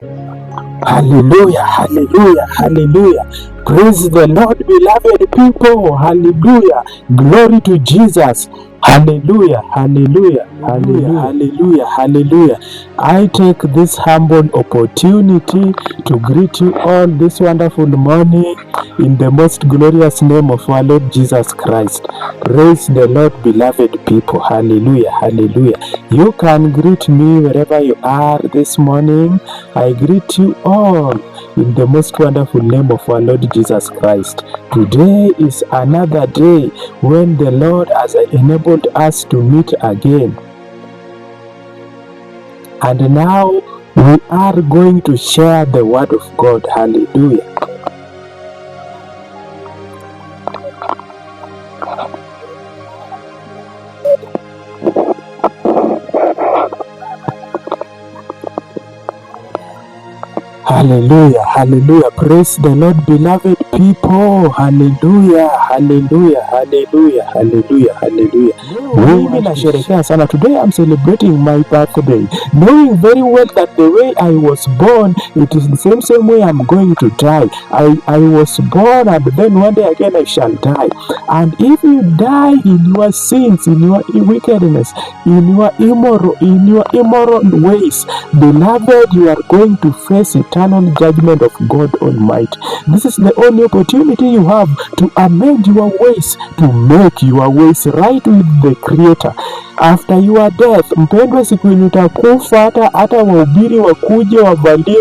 Hallelujah, hallelujah, hallelujah. Praise the Lord, beloved people. Hallelujah. Glory to Jesus. Hallelujah, hallelujah, hallelujah, hallelujah, hallelujah. I take this humble opportunity to greet you all this wonderful morning in the most glorious name of our Lord Jesus Christ. Praise the Lord, beloved people. Hallelujah, hallelujah. You can greet me wherever you are this morning. I greet you all in the most wonderful name of our Lord Jesus Christ. Today is another day when the Lord has enabled us to meet again. And now we are going to share the word of God. Hallelujah. Hallelujah, hallelujah. Praise the Lord, beloved people. Hallelujah, hallelujah, hallelujah, hallelujah, hallelujah. Mimi nasherehekea sana. Today I'm celebrating my birthday, knowing very well that the way I was born, it is the same way I'm going to die. I was born, and then one day again I shall die. And if you die in your sins, in your wickedness, in your immoral ways, beloved, you are going to face eternal judgment of God Almighty. This is the only opportunity you have to amend your ways, to make your ways right with the Creator. After your death, mpendwa, siku yenye utakufa, hata wahubiri wakuje wavalie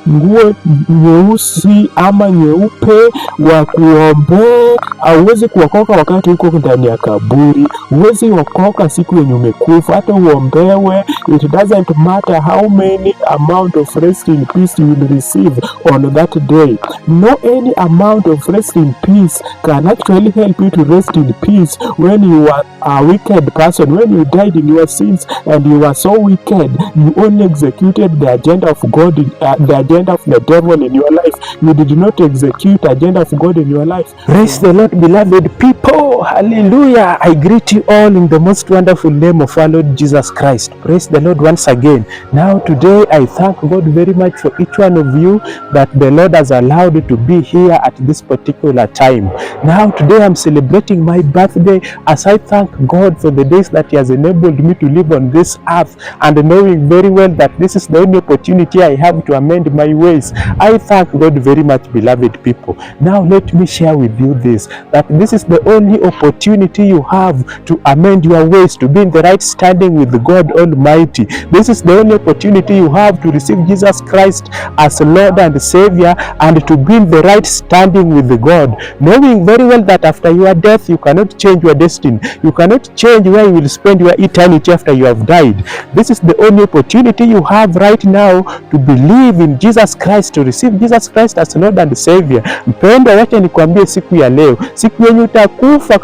nguo nyeusi ama nyeupe wakuombee, hauwezi kuokoka wakati uko ndani ya kaburi. Huwezi okoka siku yenye umekufa, hata uombewe. It doesn't matter how many amount of rest in peace you will receive on that day. No any amount of rest in peace can actually help you to rest in peace when you are a wicked person. When you died in your sins and you were so wicked, you only executed the agenda of God, the agenda of the devil in your life. You did not execute the agenda of God in your life. Praise the Lord, beloved people. Hallelujah. I greet you all in the most wonderful name of our Lord Jesus Christ. Praise the Lord once again. Now today I thank God very much for each one of you that the Lord has allowed you to be here at this particular time. Now today I'm celebrating my birthday as I thank God for the days that He has enabled me to live on this earth, and knowing very well that this is the only opportunity I have to amend my ways. I thank God very much, beloved people. Now let me share with you this, that this is the only opportunity you have to amend your ways, to be in the right standing with God Almighty. This is the only opportunity you have to receive Jesus Christ as Lord and Savior, and to be in the right standing with God, knowing very well that after your death you cannot change your destiny. You cannot change where you will spend your eternity after you have died. This is the only opportunity you have right now to believe in Jesus Christ, to receive Jesus Christ as Lord and Savior. Mpendwa, wacha nikwambie siku ya leo, siku yenye utakufa,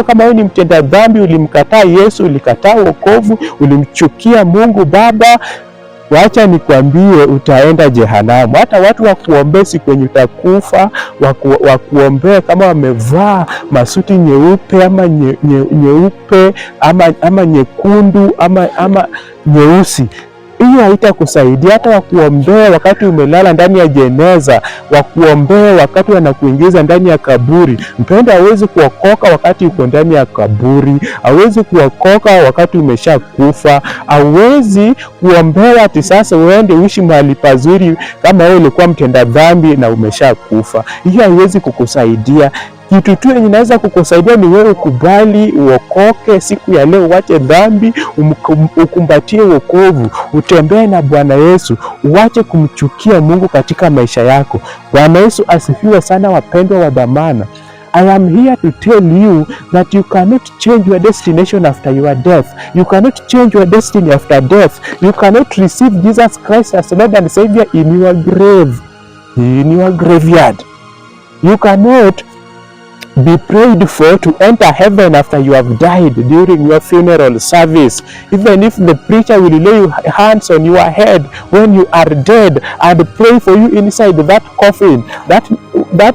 kama wewe ni mtenda dhambi, ulimkataa Yesu, ulikataa wokovu, ulimchukia Mungu Baba, wacha nikwambie utaenda jehanamu. Hata watu wakuombee siku yenye utakufa, wakuombee kama wamevaa masuti nyeupe ama nyeupe ama nyekundu ama nyeusi, hiyo haitakusaidia. Hata wakuombea wakati umelala ndani ya jeneza, wakuombea wakati wanakuingiza ndani ya kaburi, mpendwa, hawezi kuokoka wakati uko ndani ya kaburi, hawezi kuokoka wakati umesha kufa, hawezi kuombea ati sasa uende uishi mahali pazuri kama wewe ulikuwa mtenda dhambi na umesha kufa. Hiyo haiwezi kukusaidia. Kitu tu yenye inaweza kukusaidia ni wewe ukubali, uokoke siku ya leo, uache dhambi, ukumbatie wokovu, utembee na Bwana Yesu, uache kumchukia Mungu katika maisha yako. Bwana Yesu asifiwe sana, wapendwa wa dhamana. I am here to tell you that you cannot change your destination after your death. You cannot change your destiny after death. You cannot receive Jesus Christ as Lord and Savior in your grave, in your graveyard. You cannot be prayed for to enter heaven after you have died during your funeral service. Even if the preacher will lay hands on your head when you are dead and pray for you inside that coffin, that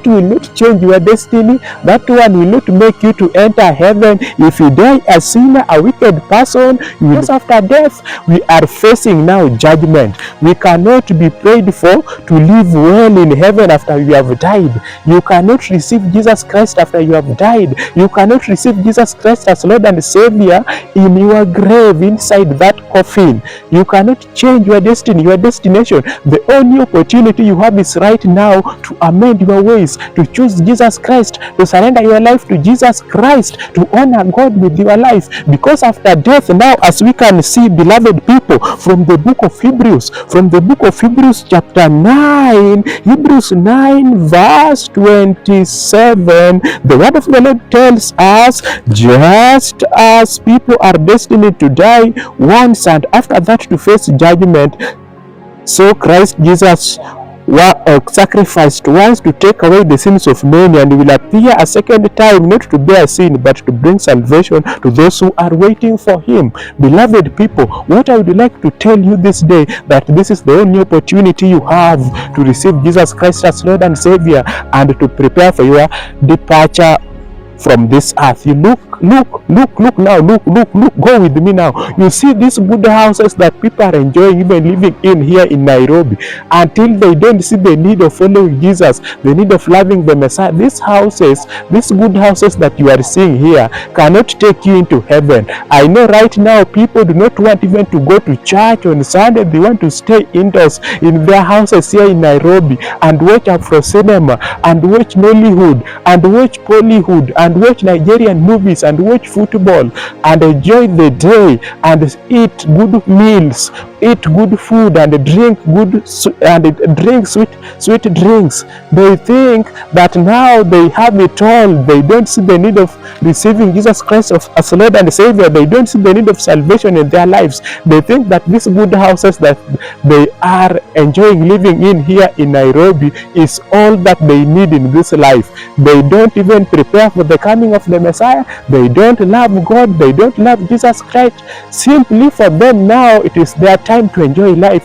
will not change your destiny. That one will not make you to enter heaven. If you die a sinner, a wicked person, because after death we are facing now judgment. We cannot be prayed for to live well in heaven after you have died. You cannot receive Jesus Christ after you have died. You cannot receive Jesus Christ as Lord and Savior in your grave, inside that coffin. You cannot change your destiny, your destination. The only opportunity you have is right now to amend your ways, to choose Jesus Christ, to surrender your life to Jesus Christ, to honor God with your life. Because after death, now as we can see, beloved people, from the book of Hebrews, chapter 9, Hebrews 9 verse 27, the word of the Lord tells us, just as people are destined to die once and after that to face judgment, so Christ Jesus sacrificed once to take away the sins of many, and will appear a second time, not to bear sin, but to bring salvation to those who are waiting for him. Beloved people, what I would like to tell you this day, that this is the only opportunity you have to receive Jesus Christ as Lord and Savior, and to prepare for your departure from this earth. You look now, go with me now. You see these good houses that people are enjoying, even living in here in Nairobi, until they don't see the need of following Jesus, the need of loving the Messiah. These houses, these good houses that you are seeing here, cannot take you into heaven. I know right now people do not want even to go to church on Sunday. They want to stay indoors in their houses here in Nairobi and watch Afro cinema, and watch Nollywood, and watch Bollywood, and watch Nigerian movies, and watch football, and enjoy the day, and eat good meals, eat good food, and drink sweet drinks. They think that now they have it all. They don't see the need of receiving Jesus Christ as Lord and Savior. They don't see the need of salvation in their lives. They think that these good houses that they are enjoying living in here in Nairobi is all that they need in this life. They don't even prepare for the coming of the Messiah. They don't love God. They don't love Jesus Christ. Simply for them now, it is their time to enjoy life.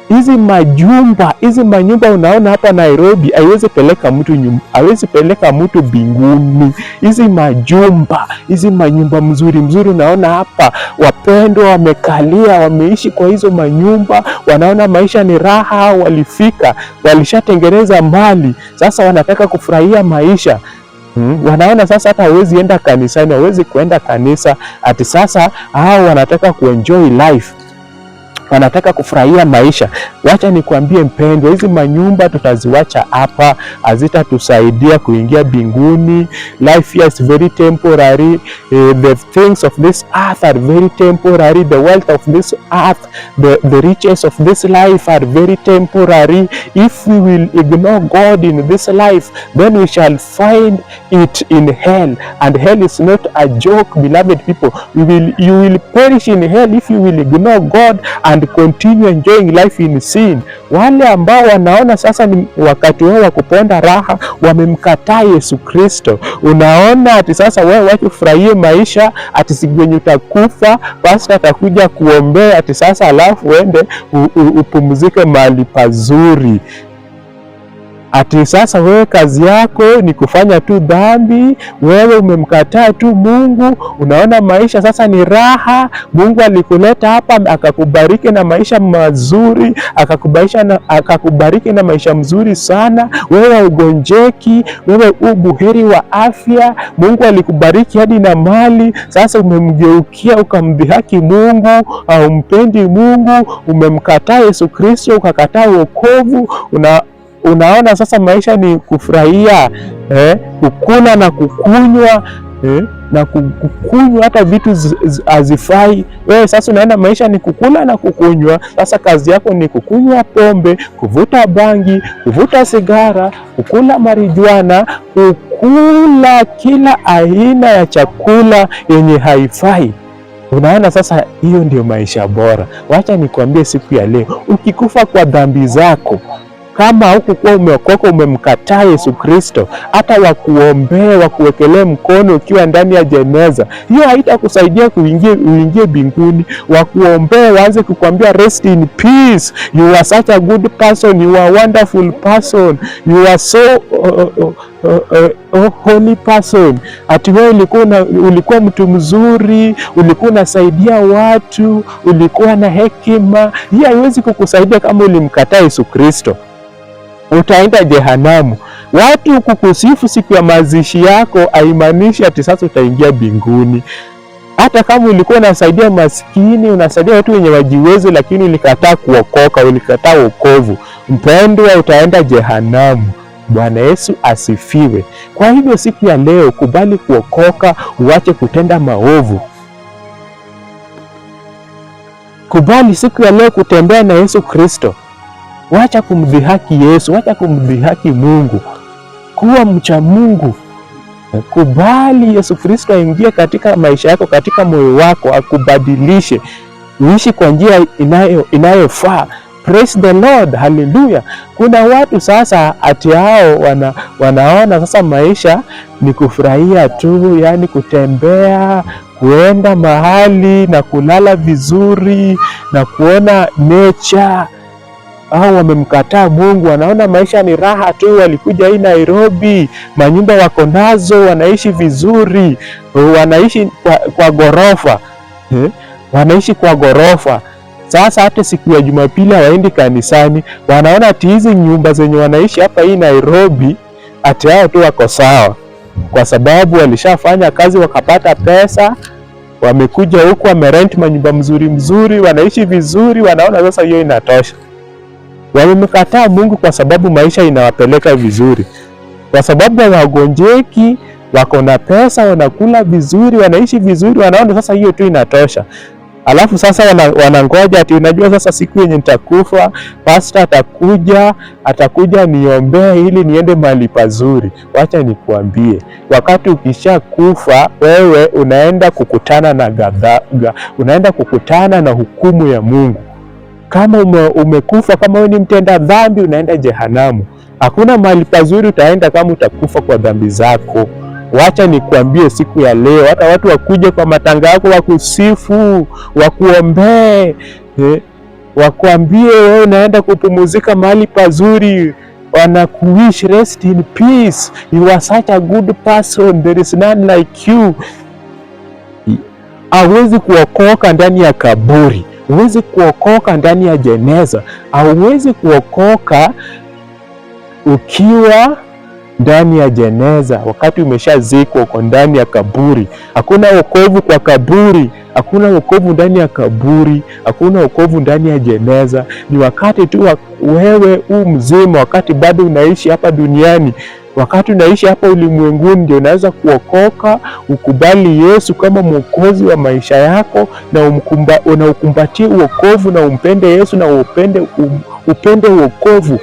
Hizi manyumba unaona hapa Nairobi haiwezi peleka mtu binguni. Hizi manyumba mzuri unaona hapa, wapendwa wamekalia, wameishi kwa hizo manyumba, wanaona maisha ni raha, walishatengeneza mali, sasa wanataka kufurahia maisha. Wanaona sasa hata hawezi enda kanisani, hawezi kuenda kanisa, ati sasa hao wanataka kuenjoy life, wanataka kufurahia maisha. Wacha nikwambie mpendwa, hizi manyumba tutaziwacha hapa, hazitatusaidia kuingia binguni. Life here is very temporary. The things of this earth are very temporary. The wealth of this earth, the riches of this life are very temporary. If we will ignore God in this life, then we shall find it in hell, and hell is not a joke, beloved people. You will perish in hell if you will ignore God and continue enjoying life in sin. Wale ambao wanaona sasa ni wakati wao wa kuponda raha, wamemkataa Yesu Kristo. Unaona ati sasa wewe wacha ufurahie maisha, ati siku yenye utakufa pastor atakuja kuombea, ati sasa alafu uende upumzike mahali pazuri. Ati sasa wewe kazi yako ni kufanya tu dhambi, wewe umemkataa tu Mungu. Unaona maisha sasa ni raha. Mungu alikuleta hapa akakubariki na maisha mazuri, akakubariki na maisha mzuri sana. Wewe ugonjeki, wewe ubuheri wa afya. Mungu alikubariki hadi na mali. Sasa umemgeukia ukamdhihaki Mungu, haumpendi Mungu, umemkataa Yesu Kristo, ukakataa wokovu. Unaona sasa maisha ni kufurahia, kukula na kukunywa, na kukunywa hata vitu hazifai. Wewe sasa unaenda maisha ni kukula na kukunywa. Sasa kazi yako ni kukunywa pombe, kuvuta bangi, kuvuta sigara, kukula marijuana, kukula kila aina ya chakula yenye haifai. Unaona sasa hiyo ndio maisha bora. Wacha nikwambie siku ya leo, ukikufa kwa dhambi zako, kama hukukuwa umeokoka, umemkataa Yesu Kristo, hata wakuombee, wakuwekelee mkono ukiwa ndani ya jeneza, hiyo haitakusaidia uingie mbinguni. Wakuombee, waanze kukwambia rest in peace, you are such a good person, you are a wonderful person, you are so holy person, ati wewe ulikuwa mtu mzuri, ulikuwa unasaidia watu, ulikuwa na hekima. Hii haiwezi kukusaidia kama ulimkataa Yesu Kristo. Utaenda jehanamu. Watu kukusifu siku ya mazishi yako haimaanishi ati sasa utaingia mbinguni. Hata kama ulikuwa unasaidia maskini, unasaidia watu wenye wajiwezi, lakini ulikataa kuokoka, ulikataa wokovu, mpendwa, utaenda jehanamu. Bwana Yesu asifiwe. Kwa hivyo siku ya leo, kubali kuokoka, uache kutenda maovu. Kubali siku ya leo kutembea na Yesu Kristo. Wacha kumdhihaki Yesu, wacha kumdhihaki Mungu. Kuwa mcha Mungu. Kubali Yesu Kristo aingie katika maisha yako, katika moyo wako, akubadilishe, uishi kwa njia inayofaa. Praise the Lord, hallelujah. Kuna watu sasa ati hao wanaona sasa maisha ni kufurahia tu, yani kutembea, kuenda mahali na kulala vizuri na kuona nature. Au wamemkataa Mungu, wanaona maisha ni raha tu. Walikuja hii Nairobi, manyumba wako nazo, wanaishi vizuri, wanaishi kwa gorofa, wanaishi kwa gorofa. Sasa hata siku ya Jumapili hawaendi kanisani, wanaona ati hizi nyumba zenye wanaishi hapa hii Nairobi, ati hao tu wako sawa, kwa sababu walishafanya kazi wakapata pesa, wamekuja huku wamerent manyumba mzuri, wanaishi vizuri, wanaona sasa hiyo inatosha. Wamemkataa Mungu kwa sababu maisha inawapeleka vizuri, kwa sababu hawagonjeki, wako na pesa, wanakula vizuri, wanaishi vizuri, wanaona sasa hiyo tu inatosha. Alafu sasa wanangoja ati unajua sasa siku yenye nitakufa, pastor atakuja niombee ili niende mahali pazuri. Wacha nikuambie, wakati ukisha kufa wewe unaenda kukutana na unaenda kukutana na hukumu ya Mungu. Kama umekufa, kama wewe ni mtenda dhambi, unaenda jehanamu. Hakuna mahali pazuri utaenda kama utakufa kwa dhambi zako. Wacha nikuambie siku ya leo, hata watu wakuje kwa matanga yako wakusifu, wakuombee, wakuambie wewe unaenda kupumzika mahali pazuri, wanakuwish rest in peace, you are such a good person, there is none like you. Hauwezi kuokoka ndani ya kaburi, huwezi kuokoka ndani ya jeneza, hauwezi kuokoka ukiwa ndani ya jeneza wakati umeshazikwa, uko ndani ya kaburi. Hakuna wokovu kwa kaburi, hakuna wokovu ndani ya kaburi, hakuna wokovu ndani ya jeneza. Ni wakati tu wewe mzima, wakati bado unaishi hapa duniani, wakati unaishi hapa ulimwenguni, ndio unaweza kuokoka, ukubali Yesu kama mwokozi wa maisha yako, na ukumbatie wokovu, na umpende Yesu, na upende wokovu.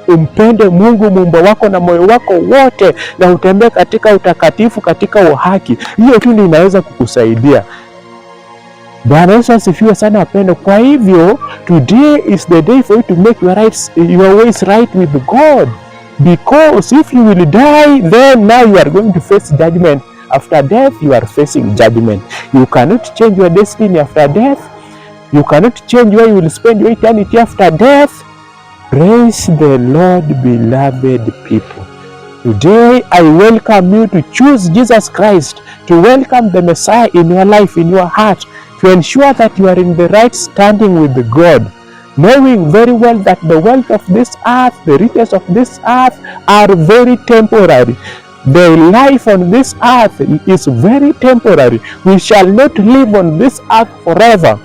Umpende Mungu muumba wako na moyo wako wote, na utembee katika utakatifu, katika uhaki. Hiyo tu ndio inaweza kukusaidia. Bwana Yesu asifiwe sana wapendwa. Kwa hivyo today is the day for you to make your ways right with God, because if you will die, then now you are going to face judgment. After death you are facing judgment. You cannot change your destiny after death. You cannot change where you will spend your eternity after death. Praise the Lord, beloved people. Today I welcome you to choose Jesus Christ, to welcome the Messiah in your life, in your heart, to ensure that you are in the right standing with God, knowing very well that the wealth of this earth, the riches of this earth are very temporary. The life on this earth is very temporary. We shall not live on this earth forever.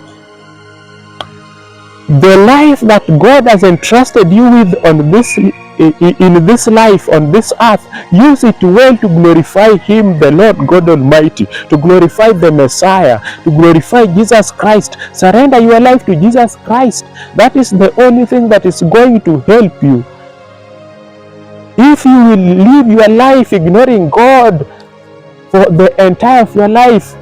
The life that God has entrusted you with in this life on this earth, use it well to glorify Him, the Lord God Almighty, to glorify the Messiah, to glorify Jesus Christ. Surrender your life to Jesus Christ. That is the only thing that is going to help you. If you will live your life ignoring God for the entire of your life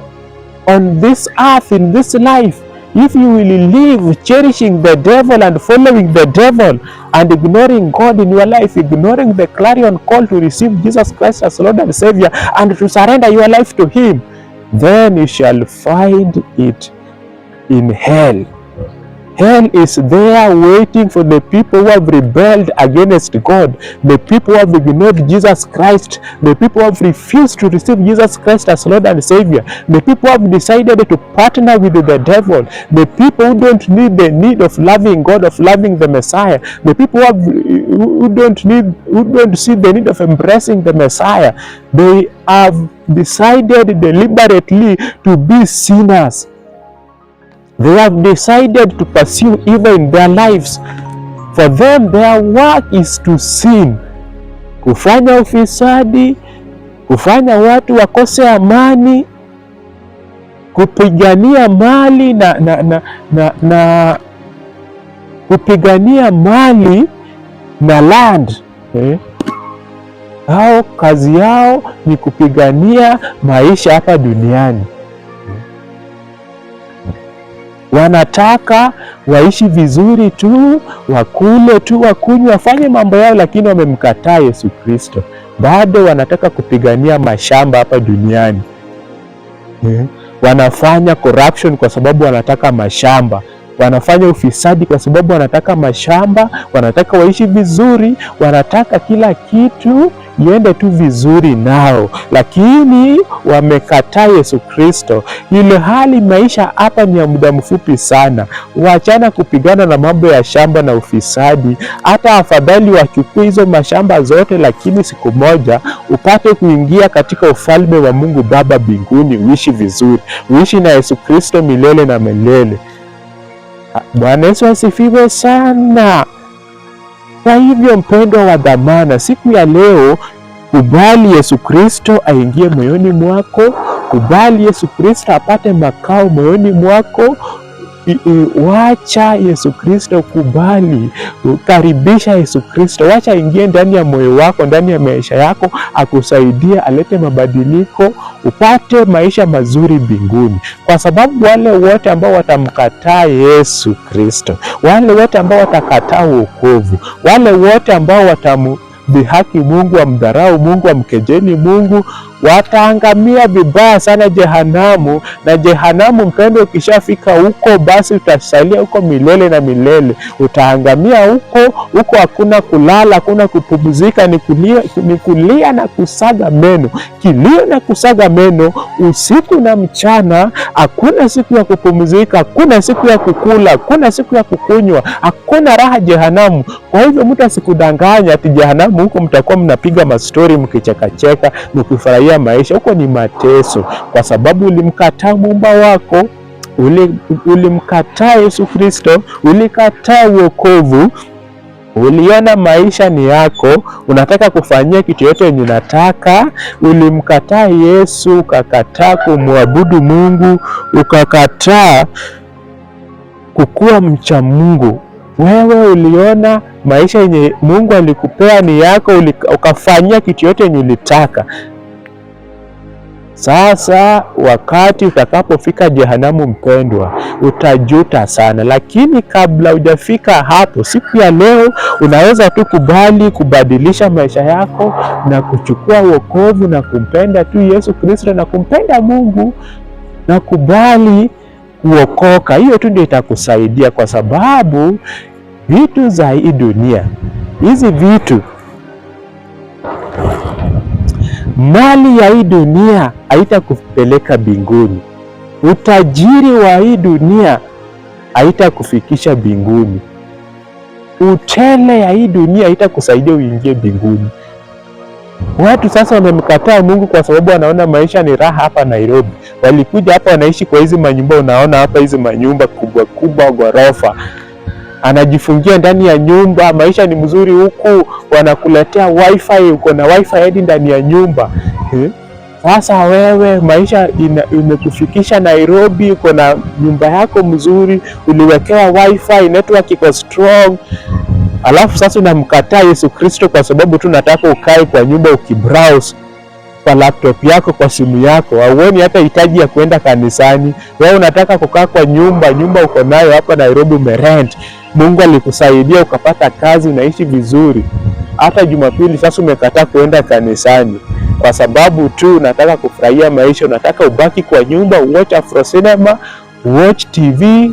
on this earth, in this life, If you will live cherishing the devil and following the devil and ignoring God in your life, ignoring the clarion call to receive Jesus Christ as Lord and Savior and to surrender your life to Him, then you shall find it in hell. Hell is there waiting for the people who have rebelled against God, the people who have ignored Jesus Christ, the people who have refused to receive Jesus Christ as Lord and Savior, the people who have decided to partner with the devil, the people who don't need the need of loving God, of loving the Messiah, the people who don't see the need of embracing the Messiah. They have decided deliberately to be sinners. They have decided to pursue evil in their lives. For them, their work is to sin, kufanya ufisadi, kufanya watu wakose amani, kupigania mali kupigania mali na land. Hao kazi yao ni kupigania maisha hapa duniani. Wanataka waishi vizuri tu, wakule tu, wakunywe, wafanye mambo yao, lakini wamemkataa Yesu Kristo. Bado wanataka kupigania mashamba hapa duniani. Wanafanya corruption kwa sababu wanataka mashamba. Wanafanya ufisadi kwa sababu wanataka mashamba, wanataka waishi vizuri, wanataka kila kitu iende tu vizuri nao, lakini wamekataa Yesu Kristo. Ile hali maisha hapa ni ya muda mfupi sana. Waachana kupigana na mambo ya shamba na ufisadi. Hata afadhali wachukue hizo mashamba zote, lakini siku moja upate kuingia katika ufalme wa Mungu Baba mbinguni, uishi vizuri, uishi na Yesu Kristo milele na milele. Bwana Yesu asifiwe sana. Kwa hivyo mpendwa wa dhamana, siku ya leo kubali Yesu Kristo aingie moyoni mwako, kubali Yesu Kristo apate makao moyoni mwako. Wacha Yesu Kristo, kubali, karibisha Yesu Kristo, wacha ingie ndani ya moyo wako, ndani ya maisha yako, akusaidie, alete mabadiliko, upate maisha mazuri mbinguni. Kwa sababu wale wote ambao watamkataa Yesu Kristo, wale wote ambao watakataa wokovu, wale wote ambao watamdhihaki Mungu, wamdharau Mungu, wamkejeli Mungu, wataangamia vibaya sana jehanamu. Na jehanamu mpendo, ukishafika huko basi utasalia huko milele na milele. Utaangamia huko, hakuna kulala, hakuna kupumzika, ni kulia na kusaga meno, kilio na kusaga meno usiku na mchana. Hakuna siku ya kupumzika, hakuna siku ya kukula, hakuna siku ya kukunywa, hakuna raha jehanamu. Kwa hivyo mtu asikudanganya ati jehanamu huko mtakuwa mnapiga mastori mkichekacheka mkifurahia maisha. Huko ni mateso, kwa sababu ulimkataa Muumba wako, ulimkataa Yesu Kristo, ulikataa wokovu, uliona maisha ni yako, unataka kufanyia kitu yote yenye unataka. Ulimkataa Yesu, ukakataa kumwabudu Mungu, ukakataa kukuwa mcha Mungu. Wewe uliona maisha yenye Mungu alikupea ni yako, ukafanyia kitu yote yenye ulitaka. Sasa wakati utakapofika jehanamu mpendwa, utajuta sana. Lakini kabla hujafika hapo, siku ya leo unaweza tu kubadilisha maisha yako na kuchukua wokovu na kumpenda tu Yesu Kristo na kumpenda Mungu na kubali kuokoka. Hiyo tu ndio itakusaidia, kwa sababu vitu za hii dunia, hizi vitu, mali ya hii dunia haitakupeleka mbinguni. Utajiri wa hii dunia haitakufikisha mbinguni. Utele ya hii dunia haitakusaidia uingie mbinguni. Watu sasa wamemkataa Mungu kwa sababu wanaona maisha ni raha hapa Nairobi. Walikuja hapa wanaishi kwa hizi manyumba, unaona hapa hizi manyumba kubwa kubwa ghorofa. Anajifungia ndani ya nyumba, maisha ni mzuri huku, wanakuletea wifi, uko na wifi hadi ndani ya nyumba. Sasa wewe maisha imekufikisha Nairobi, uko na nyumba yako mzuri, uliwekewa wifi, network iko strong. Alafu sasa unamkataa Yesu Kristo kwa sababu tu nataka ukae kwa nyumba ukibrowse. kwa laptop yako, kwa simu yako. Hauoni hata hitaji ya kuenda kanisani. Wewe unataka kukaa kwa nyumba uko nayo hapa Nairobi, umerent. Mungu alikusaidia ukapata kazi, unaishi vizuri. Hata Jumapili sasa umekataa kuenda kanisani kwa sababu tu unataka kufurahia maisha, unataka ubaki kwa nyumba, watch Afro cinema, watch TV,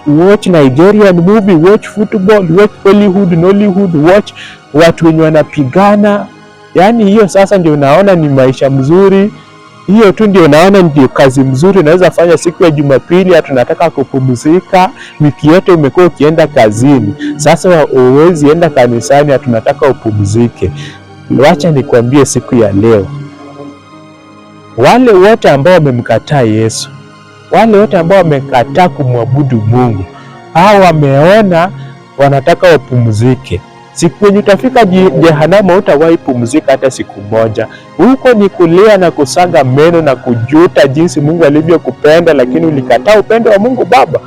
watch Nigerian movie, watch football, watch Hollywood, Nollywood, watch watu wenye wanapigana. Yaani hiyo sasa ndio unaona ni maisha mzuri. Hiyo tu ndio unaona ndio kazi mzuri unaweza fanya siku ya Jumapili. Tunataka kupumzika, wiki yote umekuwa ukienda kazini, sasa huwezi enda kanisani, tunataka upumzike. Wacha nikwambie siku ya leo, wale wote ambao wamemkataa Yesu, wale wote ambao wamekataa kumwabudu Mungu, hao wameona wanataka wapumzike. Siku yenye utafika jehanamu hutawahi pumzika hata siku moja. Huko ni kulia na kusaga meno na kujuta jinsi Mungu alivyokupenda, lakini ulikataa upendo wa Mungu Baba.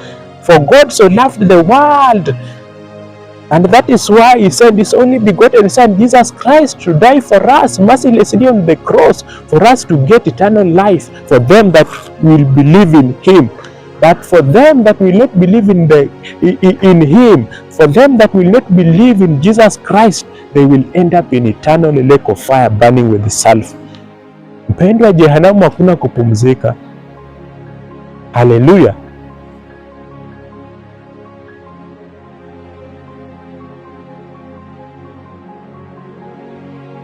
For God so loved the world, and that is why he sent his only begotten Son, Jesus Christ, to die for us mercilessly on the cross, for us to get eternal life, for them that will believe in him. But for them that will not believe in him, for them that will not believe in Jesus Christ, they will end up in eternal lake of fire burning with sulfur. Mpendwa, jehanamu hakuna kupumzika. Hallelujah.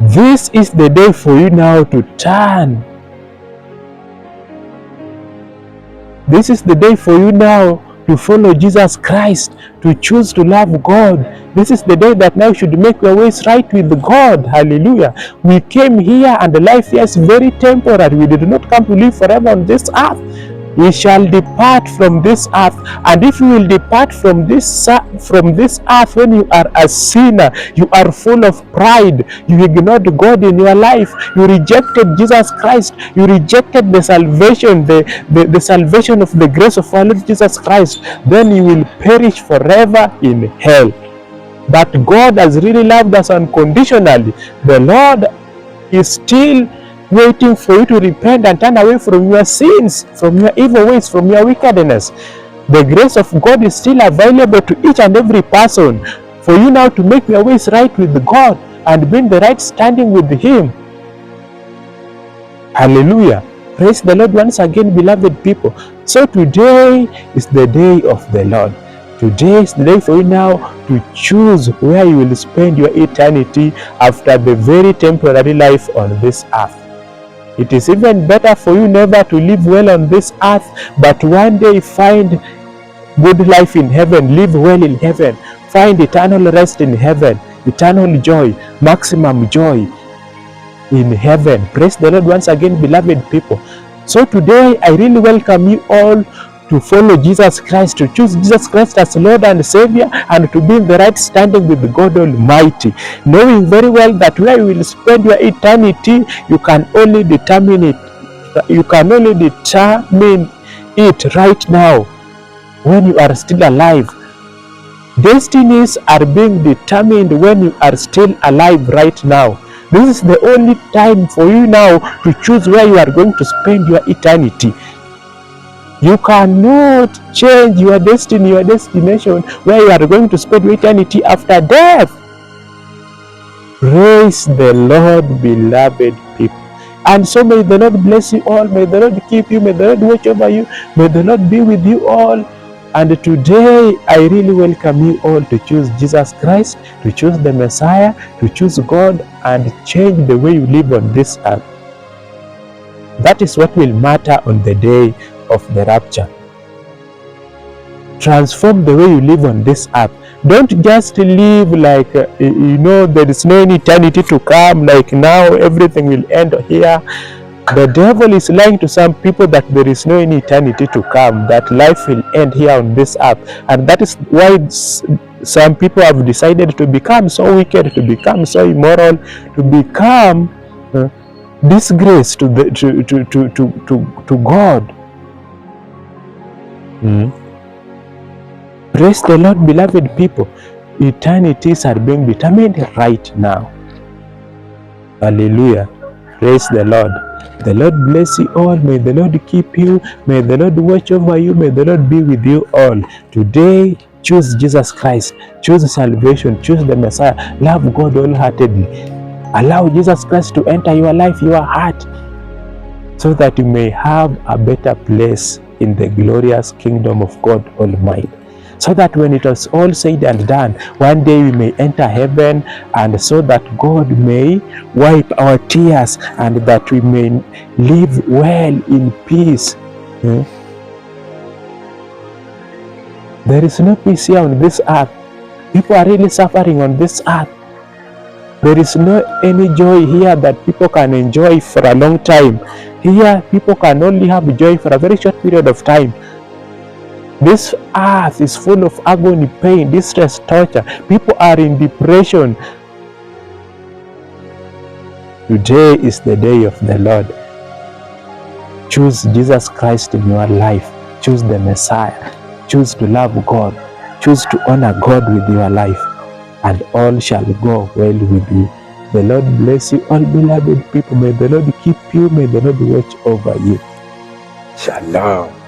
This is the day for you now to turn. This is the day for you now to follow Jesus Christ, to choose to love God. This is the day that now should make your ways right with God. Hallelujah. We came here and the life here is very temporary. We did not come to live forever on this earth. We shall depart from this earth, and if you will depart from this earth when you are a sinner, you are full of pride, you ignored God in your life, you rejected Jesus Christ, you rejected the salvation, the salvation of the grace of our Lord Jesus Christ, then you will perish forever in hell. But God has really loved us unconditionally. The Lord is still waiting for you to repent and turn away from your sins, from your evil ways, from your wickedness. The grace of God is still available to each and every person for you now to make your ways right with God and be in the right standing with him. Hallelujah. Praise the Lord once again, beloved people. So today is the day of the Lord. Today is the day for you now to choose where you will spend your eternity after the very temporary life on this earth. It is even better for you never to live well on this earth, but one day find good life in heaven, live well in heaven, find eternal rest in heaven, eternal joy, maximum joy in heaven. Praise the Lord once again, beloved people. So today I really welcome you all to follow Jesus Christ, to choose Jesus Christ as Lord and Savior, and to be in the right standing with God Almighty, knowing very well that where you will spend your eternity, you can only determine it. You can only determine it right now when you are still alive. Destinies are being determined when you are still alive right now. This is the only time for you now to choose where you are going to spend your eternity. You cannot change your destiny, your destination, where you are going to spend eternity after death. Praise the Lord, beloved people. And so may the Lord bless you all. May the Lord keep you. May the Lord watch over you. May the Lord be with you all. And today, I really welcome you all to choose Jesus Christ, to choose the Messiah, to choose God, and change the way you live on this earth. That is what will matter on the day of the rapture. Transform the way you live on this earth. Don't just live like there is no eternity to come, like now everything will end here. The devil is lying to some people that there is no eternity to come, that life will end here on this earth, and that is why some people have decided to become so wicked, to become so immoral, to become disgrace to God. Praise the Lord, beloved people. Eternities are being determined right now. Hallelujah. Praise the Lord. The Lord bless you all. May the Lord keep you. May the Lord watch over you. May the Lord be with you all. Today, choose Jesus Christ. Choose salvation. Choose the Messiah. Love God wholeheartedly. Allow Jesus Christ to enter your life, your heart, so that you may have a better place in the glorious kingdom of God Almighty. So that when it was all said and done, one day we may enter heaven, and so that God may wipe our tears, and that we may live well in peace. There is no peace here on this earth. People are really suffering on this earth. There is no any joy here that people can enjoy for a long time. Here, people can only have joy for a very short period of time. This earth is full of agony, pain, distress, torture. People are in depression. Today is the day of the Lord. Choose Jesus Christ in your life. Choose the Messiah. Choose to love God. Choose to honor God with your life, and all shall go well with you. The Lord bless you all, beloved people. May the Lord keep you. May the Lord watch over you. Shalom.